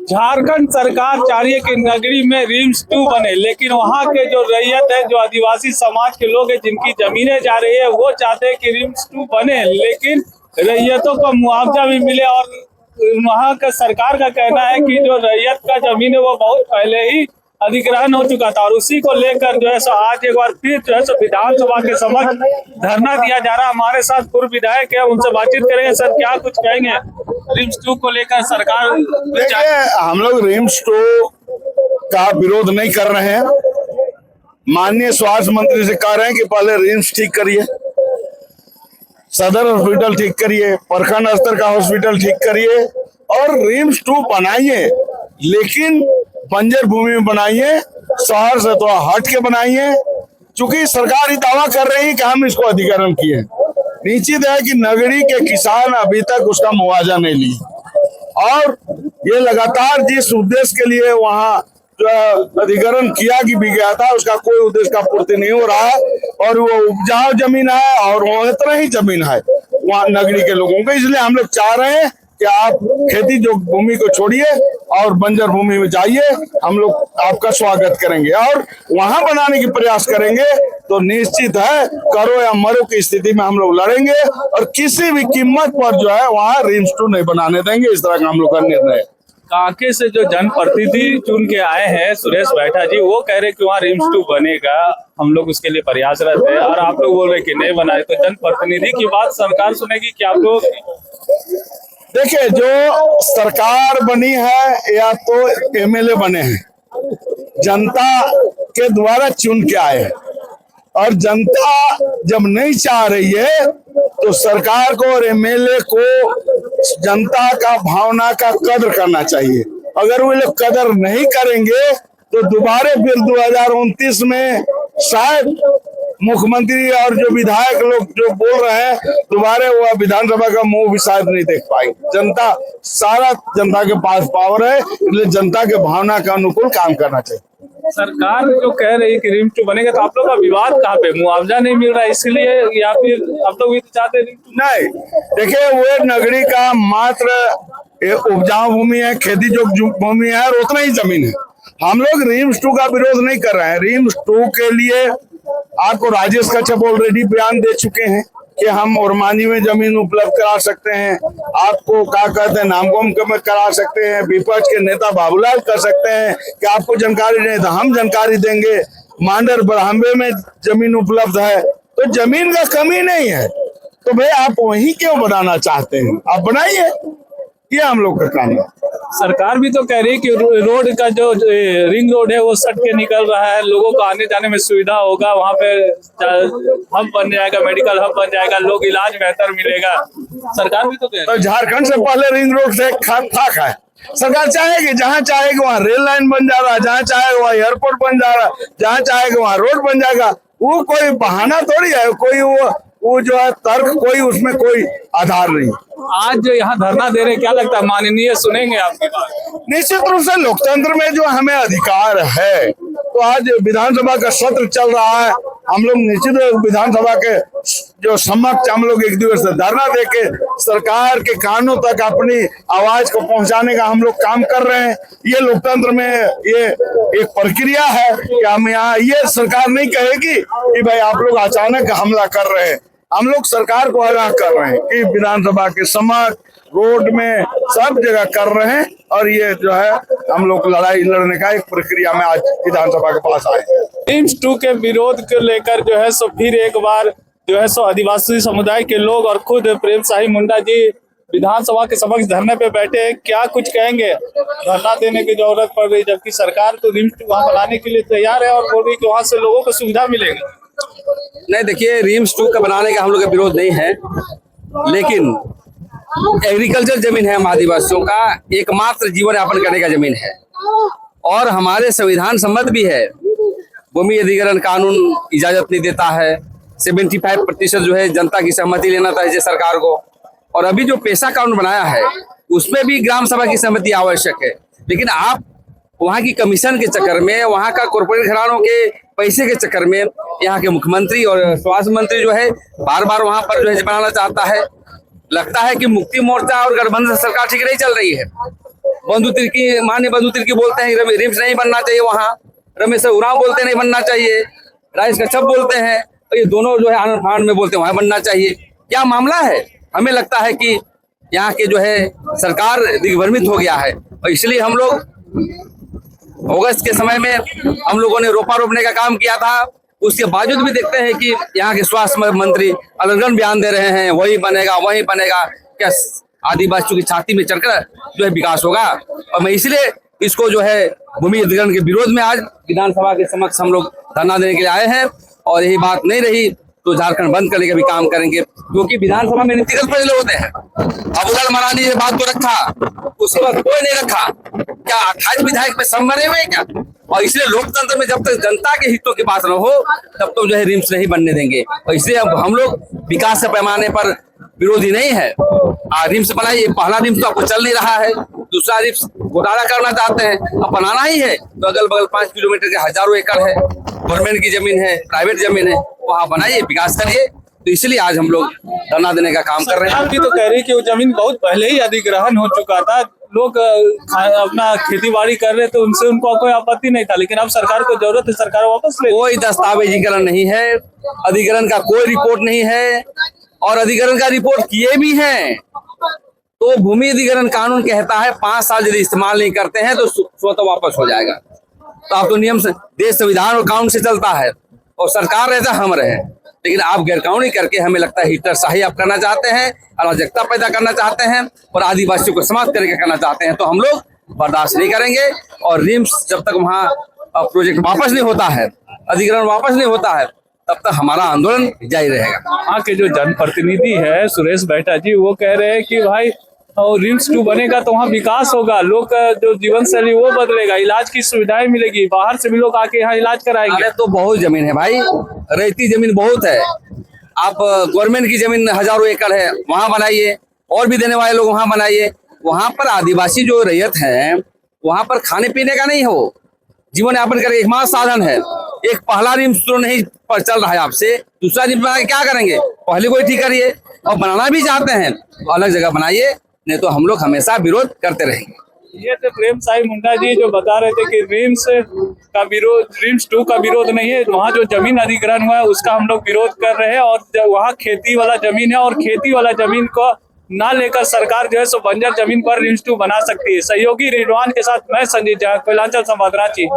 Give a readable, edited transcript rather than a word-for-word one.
झारखंड सरकार चाह रही है कि नगरी में रिम्स 2 बने, लेकिन वहाँ के जो रैयत है, जो आदिवासी समाज के लोग हैं जिनकी जमीनें जा रही है, वो चाहते हैं कि रिम्स 2 बने, लेकिन रैयतों को मुआवजा भी मिले। और वहाँ का सरकार का कहना है कि जो रैयत का जमीन है वो बहुत पहले ही अधिग्रहण हो चुका था, और उसी को लेकर जो है सो आज एक बार फिर जो है सो विधानसभा के समक्ष धरना दिया जा रहा है। हमारे साथ पूर्व विधायक है, उनसे बातचीत करेंगे। सर, क्या कुछ कहेंगे रिम्स 2 को लेकर? सरकार देखिए, हम लोग रिम्स 2 का विरोध नहीं कर रहे हैं। माननीय स्वास्थ्य मंत्री से कह रहे हैं कि पहले रिम्स ठीक करिए, सदर हॉस्पिटल ठीक करिए, प्रखंड स्तर का हॉस्पिटल ठीक करिए और रिम्स 2 बनाइए, लेकिन बंजर भूमि में बनाइए, शहर से थोड़ा हट के बनाइए। चूंकि सरकार ही दावा कर रही है कि हम इसको अधिग्रहण किए। निश्चित है कि नगरी के किसान अभी तक उसका मुआवजा नहीं लिए, और ये लगातार जिस उद्देश्य के लिए वहाँ जो अधिग्रहण किया कि भी गया था, उसका कोई उद्देश्य का पूर्ति नहीं हो रहा है। और वो उपजाऊ जमीन है और वो इतना ही जमीन है वहाँ नगरी के लोगों को। इसलिए हम लोग चाह रहे हैं कि आप खेती जो भूमि को छोड़िए और बंजर भूमि में जाइए। हम लोग आपका स्वागत करेंगे और वहां बनाने की प्रयास करेंगे। तो निश्चित है, करो या मरो की स्थिति में हम लोग लड़ेंगे और किसी भी कीमत पर जो है वहां रिम्स 2 नहीं बनाने देंगे। इस तरह का हम लोग का निर्णय है। कांके से जो जनप्रतिनिधि चुन के आए हैं सुरेश बैठा जी, वो कह रहे कि वहाँ रिम्स 2 बनेगा, हम लोग उसके लिए प्रयासरत है, और आप लोग बोल रहे कि नहीं बनाए। तो जनप्रतिनिधि की बात सरकार सुनेगी कि आप लोग? देखिए, जो सरकार बनी है या तो एमएलए बने हैं, जनता के द्वारा चुन के आए हैं, और जनता जब नहीं चाह रही है तो सरकार को और एमएलए को जनता का भावना का कदर करना चाहिए। अगर वो लोग कदर नहीं करेंगे तो दोबारा फिर 2029 में शायद मुख्यमंत्री और जो विधायक लोग जो बोल रहे हैं, दोबारा वो विधानसभा का मुंह भी शायद नहीं देख पाएंगे। जनता, सारा जनता के पास पावर है, इसलिए जनता के भावना के अनुकूल काम करना चाहिए। सरकार जो कह रही है कि रिम्स 2 बनेगा, तो आप लोग का विवाद कहाँ पे? मुआवजा नहीं मिल रहा इसलिए, या फिर आप लोग भी चाहते हैं? नहीं, देखिए, वो नगरी का मात्र उपजाऊ भूमि है, खेती जो भूमि है, और उतना ही जमीन है। हम लोग रिम्स 2 का विरोध नहीं कर रहे हैं। रिम्स 2 के लिए आपको राजेश कच्छप ऑलरेडी बयान दे चुके हैं कि हम ओरमांझी में जमीन उपलब्ध करा सकते हैं, आपको क्या कहते हैं नामगोम में करा सकते हैं, विपक्ष के नेता बाबूलाल कर सकते हैं कि आपको जानकारी नहीं तो हम जानकारी देंगे। मांडर ब्रह्मे में जमीन उपलब्ध है, तो जमीन का कमी नहीं है। तो भाई आप वही क्यों बनाना चाहते हैं? आप बनाइए, ये हम लोग का काम है। सरकार भी तो कह रही है कि रोड का जो रिंग रोड है वो सट के निकल रहा है, लोगों को आने जाने में सुविधा होगा, वहाँ पे हब बन जाएगा, मेडिकल हब बन जाएगा, लोग इलाज बेहतर मिलेगा। सरकार भी तो कह रही है। तो झारखंड से पहले रिंग रोड से खाक है। सरकार चाहेगी, जहाँ चाहेगी वहाँ रेल लाइन बन जा रहा है, जहाँ चाहेगा वहाँ एयरपोर्ट बन जा रहा है, जहाँ चाहेगा वहाँ रोड बन जाएगा। वो कोई बहाना थोड़ी है, कोई वो जो है तर्क, कोई उसमें कोई आधार नहीं। आज जो यहाँ धरना दे रहे, क्या लगता है माननीय सुनेंगे आपकी बात? निश्चित रूप से लोकतंत्र में जो हमें अधिकार है, तो आज विधानसभा का सत्र चल रहा है, हम लोग निश्चित विधानसभा के जो समक्ष हम लोग एक दिवसीय धरना देके सरकार के कानों तक अपनी आवाज को पहुंचाने का हम लोग काम कर रहे हैं। ये लोकतंत्र में ये एक प्रक्रिया है कि हम यहाँ, ये सरकार नहीं कहेगी कि भाई आप लोग अचानक हमला कर रहे हैं। हम लोग सरकार को आगाह कर रहे हैं कि विधानसभा के समक्ष, रोड में, सब जगह कर रहे हैं, और ये जो है हम लोग लड़ाई लड़ने का एक प्रक्रिया में आज विधानसभा के पास आए। रिम्स 2 के विरोध को लेकर जो है सो फिर एक बार जो है सो आदिवासी समुदाय के लोग और खुद प्रेम साही मुंडा जी विधानसभा के समक्ष धरने पे बैठे हैं। क्या कुछ कहेंगे? धरना देने की जरूरत पड़ रही, जबकि सरकार तो रिम्स 2 वहाँ बनाने के लिए तैयार है और बोल रही कि वहाँ से लोगों को सुविधा मिलेगी। नहीं, देखिए, रिम्स 2 का बनाने का हम लोग का विरोध नहीं है, लेकिन एग्रीकल्चर जमीन है, हम आदिवासियों का एकमात्र जीवन यापन करने का जमीन है, और हमारे संविधान सम्मत भी है। भूमि अधिग्रहण कानून इजाजत नहीं देता है। 75% जो है जनता की सहमति लेना चाहिए सरकार को। और अभी जो पेशा कानून बनाया है उसमें भी ग्राम सभा की सहमति आवश्यक है, लेकिन आप वहाँ की कमीशन के चक्कर में, वहाँ का कॉर्पोरेट घरानों के पैसे के चक्कर में यहाँ के मुख्यमंत्री और स्वास्थ्य मंत्री जो है बार बार वहाँ पर जो है बनाना चाहता है। लगता है कि मुक्ति मोर्चा और गठबंधन सरकार ठीक नहीं चल रही है। बंधु तिर्की, माननीय बंधु तिर्की बोलते हैं रिम्स नहीं बनना चाहिए वहाँ, रमेश उरांव बोलते हैं नहीं बनना चाहिए, राजेश कश्यप बोलते हैं, और ये दोनों जो है आनंद फानंद में बोलते हैं वहाँ बनना चाहिए। क्या मामला है? हमें लगता है कि यहाँ के जो है सरकार दिग्भ्रमित हो गया है, और इसलिए हम लोग अगस्त के समय में हम लोगों ने रोपा रोपने का काम किया था। उसके बावजूद भी देखते हैं कि यहाँ के स्वास्थ्य मंत्री अलग बयान दे रहे हैं, वही बनेगा वही बनेगा। क्या आदिवासियों की छाती में चढ़कर जो है विकास होगा? और मैं इसलिए इसको जो है भूमि अधिग्रहण के विरोध में आज विधानसभा के समक्ष हम लोग धरना देने के लिए आए हैं, और यही बात नहीं रही तो झारखंड बंद करने का भी काम करेंगे, क्योंकि विधानसभा में नीतिगत फैसले होते हैं। अबुल मरानी ने बात तो रखा, उसके बाद कोई नहीं रखा। क्या 28 विधायक में सब मरे हुए क्या? और इसलिए लोकतंत्र में जब तक जनता के हितों की बात न हो तब तक जो है रिम्स नहीं बनने देंगे। और इसलिए अब हम लोग विकास के पैमाने पर विरोधी नहीं है। रिम्स बनाइए, पहला रिम्स तो आपको चल नहीं रहा है, दूसरा रिम्स घोटाला करना चाहते हैं, अब बनाना ही है तो अगल बगल 5 किलोमीटर के हजारों एकड़ है, गवर्नमेंट की जमीन है, प्राइवेट जमीन है, वहाँ बनाइए, विकास करिए। तो इसलिए आज हम लोग धरना देने का काम कर रहे हैं। सरकार भी तो कह रही है कि वो जमीन बहुत पहले ही अधिग्रहण हो चुका था, लोग अपना खेती बाड़ी कर रहे तो उनसे उनको कोई आपत्ति नहीं था, लेकिन अब सरकार को जरूरत है, सरकार वापस ले। कोई दस्तावेजीकरण नहीं है, अधिग्रहण का कोई रिपोर्ट नहीं है, और अधिग्रहण का रिपोर्ट किए भी हैं तो भूमि अधिग्रहण कानून कहता है 5 साल यदि इस्तेमाल नहीं करते हैं तो स्वतः वापस हो जाएगा। तो आप तो नियम से देश संविधान और कानून से चलता है, और सरकार रहता हम रहे, लेकिन आप गैरकानूनी करके हमें लगता है हिटलरशाही आप करना चाहते हैं, अराजकता पैदा करना चाहते हैं, और आदिवासियों को समाप्त करके करना चाहते हैं। तो हम लोग बर्दाश्त नहीं करेंगे, और रिम्स जब तक वहाँ प्रोजेक्ट वापस नहीं होता है, अधिग्रहण वापस नहीं होता है, तब तक हमारा आंदोलन जारी रहेगा। वहाँ के जो जनप्रतिनिधि है सुरेश बैठा जी, वो कह रहे हैं कि भाई और रिम्स 2 बनेगा तो वहाँ विकास होगा, लोग का जो जीवन शैली वो बदलेगा, इलाज की सुविधाएं मिलेगी, बाहर से भी लोग आके यहाँ इलाज कराएंगे। अरे तो बहुत जमीन है भाई, रेती जमीन बहुत है। आप गवर्नमेंट की जमीन हजारों एकड़ है, वहाँ बनाइए, और भी देने वाले लोग वहाँ बनाइए। वहाँ पर आदिवासी जो रैयत है वहाँ पर खाने पीने का नहीं हो, जीवन यापन करके एकमात्र साधन है। एक पहला रिम्स तो नहीं पर चल रहा है आपसे, दूसरा रिम्स बना के क्या करेंगे? पहले कोई ठीक करिए, और बनाना भी चाहते हैं तो अलग जगह बनाइए, नहीं तो हम लोग हमेशा विरोध करते रहेंगे। ये थे प्रेम साई मुंडा जी जो बता रहे थे कि रिम्स 2 का विरोध नहीं है, वहाँ जो जमीन अधिग्रहण हुआ है उसका हम लोग विरोध कर रहे हैं, और वहाँ खेती वाला जमीन है, और खेती वाला जमीन को ना लेकर सरकार जो है सो बंजर जमीन पर रिम्स 2 बना सकती है। सहयोगी रिजवान के साथ मैं संजीत झा, कोयलांचल संवाद, रांची।